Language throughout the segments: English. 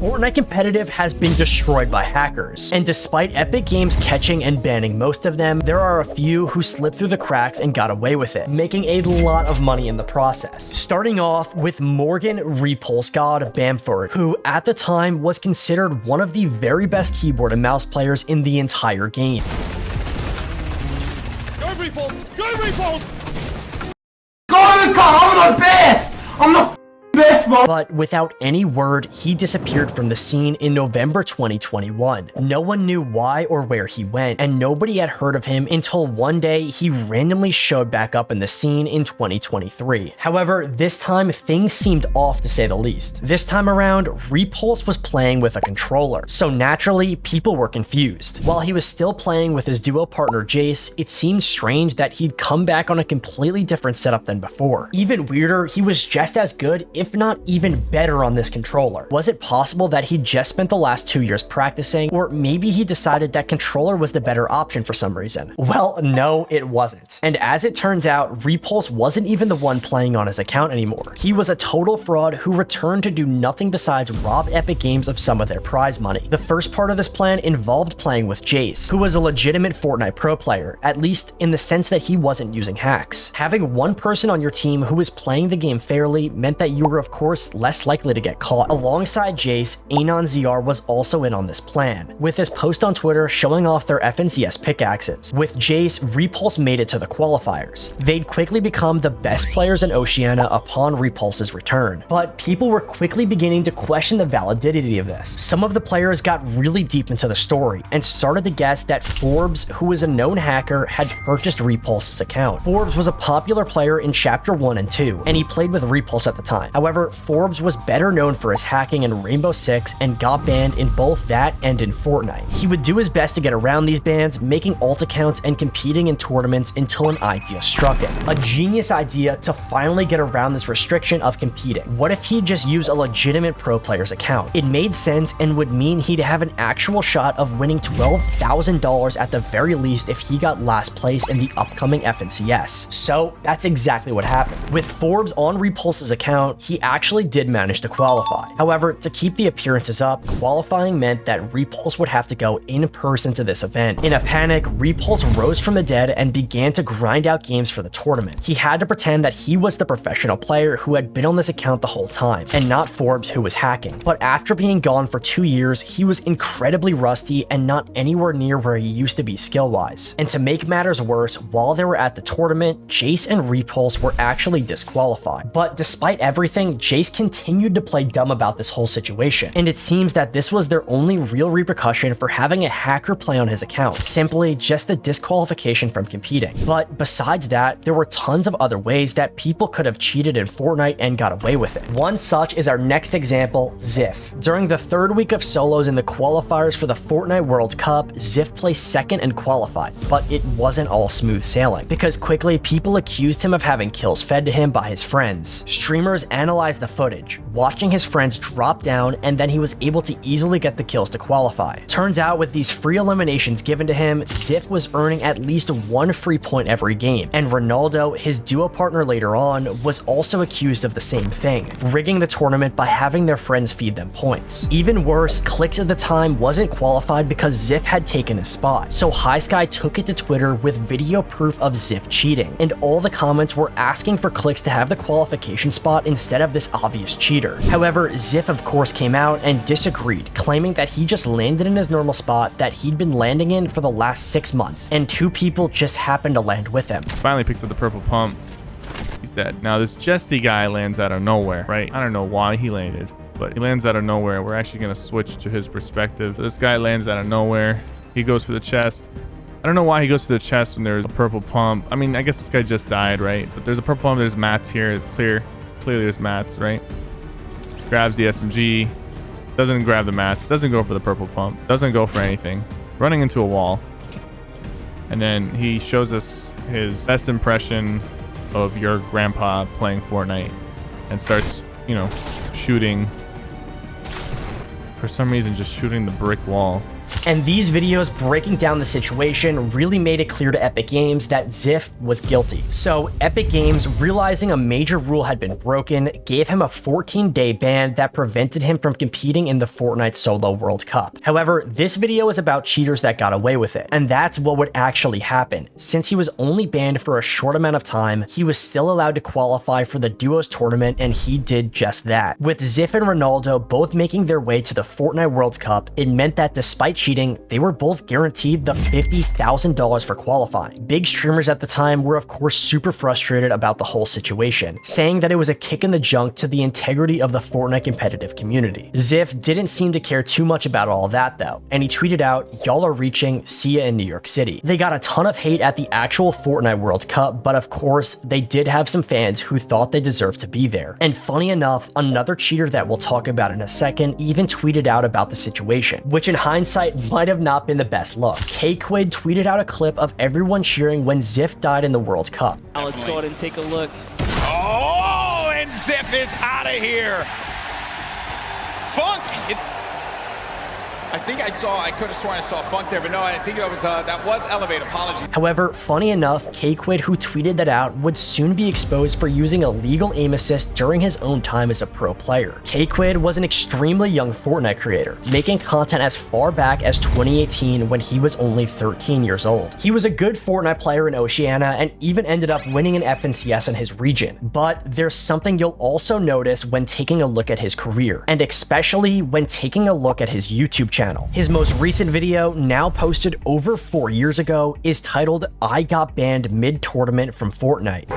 Fortnite competitive has been destroyed by hackers, and despite Epic Games catching and banning most of them, there are a few who slipped through the cracks and got away with it, making a lot of money in the process. Starting off with Morgan Repulse God Bamford, who at the time was considered one of the very best keyboard and mouse players in the entire game. Go Repulse! Go Repulse! I'm the best! I'm the best, bro! But without any word, he disappeared from the scene in November 2021. No one knew why or where he went, and nobody had heard of him until one day he randomly showed back up in the scene in 2023. However, this time things seemed off to say the least. This time around, Repulse was playing with a controller, so naturally, people were confused. While he was still playing with his duo partner Jace, it seemed strange that he'd come back on a completely different setup than before. Even weirder, he was just as good, if not even better on this controller. Was it possible that he just spent the last 2 years practicing, or maybe he decided that controller was the better option for some reason? Well, no, it wasn't. And as it turns out, Repulse wasn't even the one playing on his account anymore. He was a total fraud who returned to do nothing besides rob Epic Games of some of their prize money. The first part of this plan involved playing with Jace, who was a legitimate Fortnite pro player, at least in the sense that he wasn't using hacks. Having one person on your team who was playing the game fairly meant that you were of course less likely to get caught. Alongside Jace, Anon ZR was also in on this plan, with his post on Twitter showing off their FNCS pickaxes. With Jace, Repulse made it to the qualifiers. They'd quickly become the best players in Oceania upon Repulse's return, but people were quickly beginning to question the validity of this. Some of the players got really deep into the story and started to guess that Forbes, who is a known hacker, had purchased Repulse's account. Forbes was a popular player in Chapter 1 and 2, and he played with Repulse at the time. However, Forbes was better known for his hacking in Rainbow Six and got banned in both that and in Fortnite. He would do his best to get around these bans, making alt accounts and competing in tournaments until an idea struck him. A genius idea to finally get around this restriction of competing. What if he'd just use a legitimate pro player's account? It made sense and would mean he'd have an actual shot of winning $12,000 at the very least if he got last place in the upcoming FNCS. So that's exactly what happened. With Forbes on Repulse's account, he actually did manage to qualify. However, to keep the appearances up, qualifying meant that Repulse would have to go in person to this event. In a panic, Repulse rose from the dead and began to grind out games for the tournament. He had to pretend that he was the professional player who had been on this account the whole time, and not Forbes who was hacking. But after being gone for 2 years, he was incredibly rusty and not anywhere near where he used to be skill-wise. And to make matters worse, while they were at the tournament, Jace and Repulse were actually disqualified. But despite everything, Jace continued to play dumb about this whole situation, and it seems that this was their only real repercussion for having a hacker play on his account, simply just the disqualification from competing. But besides that, there were tons of other ways that people could have cheated in Fortnite and got away with it. One such is our next example, Ziff. During the third week of solos in the qualifiers for the Fortnite World Cup, Ziff placed second and qualified, but it wasn't all smooth sailing, because quickly people accused him of having kills fed to him by his friends. Streamers analyzed the footage, watching his friends drop down, and then he was able to easily get the kills to qualify. Turns out with these free eliminations given to him, Ziff was earning at least 1 free point every game, and Ronaldo, his duo partner later on, was also accused of the same thing, rigging the tournament by having their friends feed them points. Even worse, Clix at the time wasn't qualified because Ziff had taken his spot, so Highsky took it to Twitter with video proof of Ziff cheating, and all the comments were asking for Clix to have the qualification spot instead of this obvious cheater. However, Ziff of course came out and disagreed, claiming that he just landed in his normal spot that he'd been landing in for the last 6 months, and 2 people just happened to land with him. Finally picks up the purple pump. He's dead. Now this Jesty guy lands out of nowhere, right? I don't know why he landed, but he lands out of nowhere. We're actually going to switch to his perspective. This guy lands out of nowhere. He goes for the chest. I don't know why he goes for the chest when there's a purple pump. I mean, I guess this guy just died, right? But there's a purple pump. There's mats here. Clearly there's mats, right? Grabs the SMG. Doesn't grab the mats. Doesn't go for the purple pump. Doesn't go for anything. Running into a wall. And then he shows us his best impression of your grandpa playing Fortnite and starts, you know, shooting. For some reason, just shooting the brick wall. And these videos breaking down the situation really made it clear to Epic Games that Ziff was guilty. So Epic Games, realizing a major rule had been broken, gave him a 14-day ban that prevented him from competing in the Fortnite Solo World Cup. However, this video is about cheaters that got away with it, and that's what would actually happen. Since he was only banned for a short amount of time, he was still allowed to qualify for the Duos tournament, and he did just that. With Ziff and Ronaldo both making their way to the Fortnite World Cup, it meant that despite cheating, they were both guaranteed the $50,000 for qualifying. Big streamers at the time were of course super frustrated about the whole situation, saying that it was a kick in the junk to the integrity of the Fortnite competitive community. Ziff didn't seem to care too much about all that though, and he tweeted out, "Y'all are reaching, see ya in New York City." They got a ton of hate at the actual Fortnite World Cup, but of course, they did have some fans who thought they deserved to be there. And funny enough, another cheater that we'll talk about in a second even tweeted out about the situation, which in hindsight might have not been the best look. K-Quid tweeted out a clip of everyone cheering when Ziff died in the World Cup. Now let's go ahead and take a look. Oh, and Ziff is out of here. Funk. I could have sworn I saw Funk there, but no, I think that was Elevate. Apologies. However, funny enough, K-Quid, who tweeted that out, would soon be exposed for using illegal aim assist during his own time as a pro player. K-Quid was an extremely young Fortnite creator, making content as far back as 2018 when he was only 13 years old. He was a good Fortnite player in Oceania and even ended up winning an FNCS in his region. But there's something you'll also notice when taking a look at his career, and especially when taking a look at his YouTube channel. His most recent video, now posted over 4 years ago, is titled "I Got Banned Mid-Tournament from Fortnite."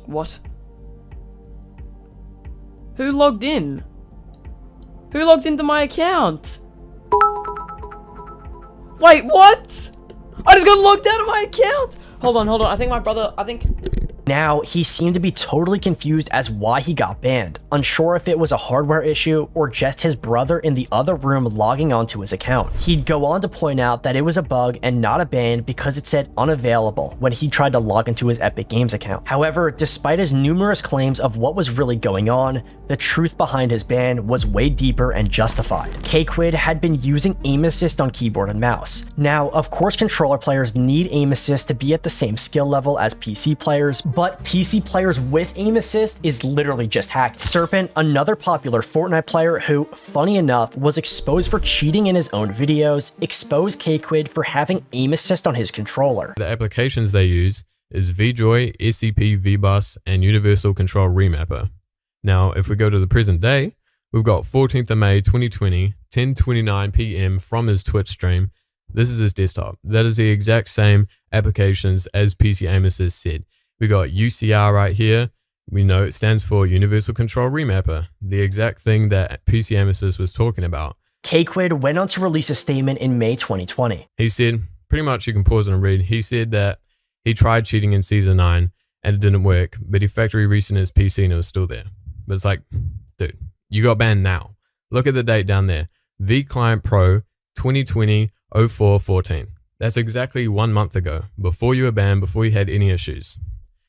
What? Who logged in? Who logged into my account? Wait, what? I just got logged out of my account! Hold on, I think my brother, Now, he seemed to be totally confused as why he got banned, unsure if it was a hardware issue or just his brother in the other room logging onto his account. He'd go on to point out that it was a bug and not a ban because it said unavailable when he tried to log into his Epic Games account. However, despite his numerous claims of what was really going on, the truth behind his ban was way deeper and justified. K-Quid had been using aim assist on keyboard and mouse. Now, of course, controller players need aim assist to be at the same skill level as PC players, but PC players with aim assist is literally just hacking. Serpent, another popular Fortnite player who, funny enough, was exposed for cheating in his own videos, exposed K-Quid for having aim assist on his controller. The applications they use is VJoy, SCP, VBus, and Universal Control Remapper. Now, if we go to the present day, we've got 14th of May 2020, 10:29 PM from his Twitch stream. This is his desktop. That is the exact same applications as PC Aim Assist said. We got UCR right here. We know it stands for Universal Control Remapper, the exact thing that PC Aim Assist was talking about. K-Quid went on to release a statement in May 2020. He said, pretty much you can pause and read, he said that he tried cheating in Season 9 and it didn't work, but he factory reset his PC and it was still there. But it's like, dude, you got banned now. Look at the date down there. vClient Pro 2020-04-14. That's exactly 1 month ago, before you were banned, before you had any issues.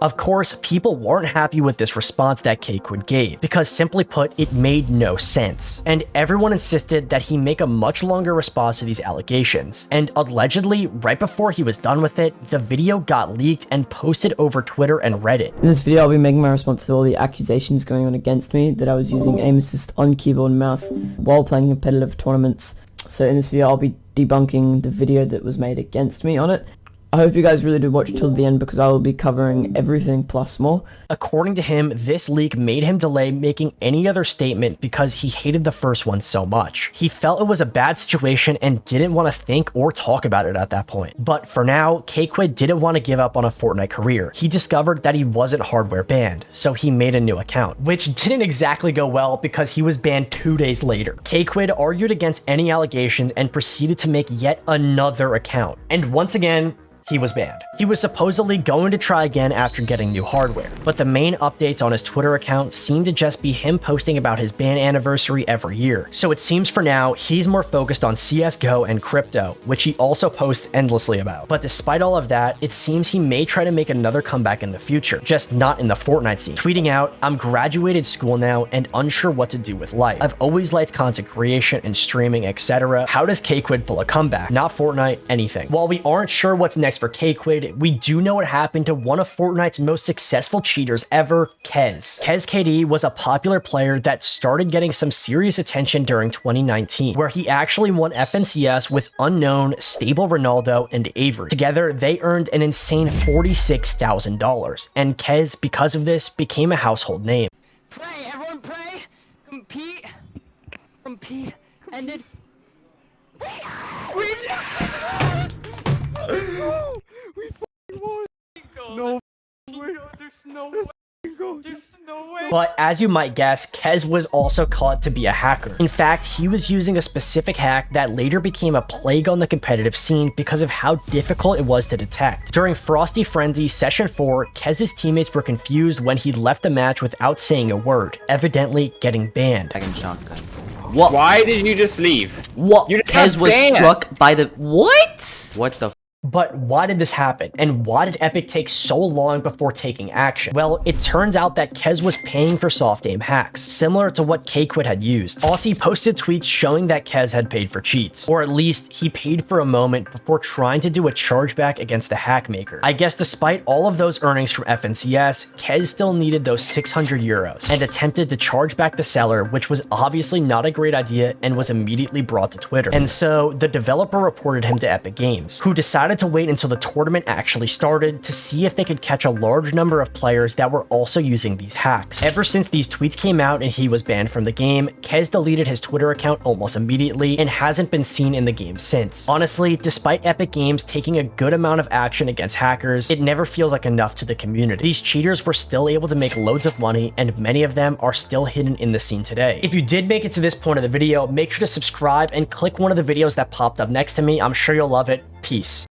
Of course, people weren't happy with this response that K-Quid gave, because simply put, it made no sense. And everyone insisted that he make a much longer response to these allegations. And allegedly, right before he was done with it, the video got leaked and posted over Twitter and Reddit. In this video, I'll be making my response to all the accusations going on against me that I was using aim assist on keyboard and mouse while playing competitive tournaments. So in this video, I'll be debunking the video that was made against me on it. I hope you guys really do watch till the end because I will be covering everything plus more. According to him, this leak made him delay making any other statement because he hated the first one so much. He felt it was a bad situation and didn't want to think or talk about it at that point. But for now, K-Quid didn't want to give up on a Fortnite career. He discovered that he wasn't hardware banned, so he made a new account, which didn't exactly go well because he was banned 2 days later. K-Quid argued against any allegations and proceeded to make yet another account. And once again, he was banned. He was supposedly going to try again after getting new hardware, but the main updates on his Twitter account seem to just be him posting about his ban anniversary every year. So it seems for now, he's more focused on CSGO and crypto, which he also posts endlessly about. But despite all of that, it seems he may try to make another comeback in the future, just not in the Fortnite scene. Tweeting out, "I'm graduated school now and unsure what to do with life. I've always liked content creation and streaming, etc. How does K-Quid pull a comeback? Not Fortnite, anything." While we aren't sure what's next for K-Quid, we do know what happened to one of Fortnite's most successful cheaters ever, Kez. Kez KD was a popular player that started getting some serious attention during 2019, where he actually won FNCS with Unknown, Stable Ronaldo, and Avery. Together, they earned an insane $46,000, and Kez, because of this, became a household name. Pray, everyone pray, compete, and then... But as you might guess, Kez was also caught to be a hacker. In fact, he was using a specific hack that later became a plague on the competitive scene because of how difficult it was to detect. During Frosty Frenzy Session 4, Kez's teammates were confused when he left the match without saying a word, evidently getting banned. What? Why did you just leave? What? You just Kez was struck by the... What? What the But why did this happen? And why did Epic take so long before taking action? Well, it turns out that Kez was paying for soft aim hacks, similar to what K-Quid had used. Aussie posted tweets showing that Kez had paid for cheats, or at least he paid for a moment before trying to do a chargeback against the hack maker. I guess despite all of those earnings from FNCS, Kez still needed those 600 euros and attempted to charge back the seller, which was obviously not a great idea and was immediately brought to Twitter. And so the developer reported him to Epic Games, who decided to wait until the tournament actually started to see if they could catch a large number of players that were also using these hacks. Ever since these tweets came out and he was banned from the game, Kez deleted his Twitter account almost immediately and hasn't been seen in the game since. Honestly, despite Epic Games taking a good amount of action against hackers, it never feels like enough to the community. These cheaters were still able to make loads of money, and many of them are still hidden in the scene today. If you did make it to this point of the video, make sure to subscribe and click one of the videos that popped up next to me. I'm sure you'll love it. Peace.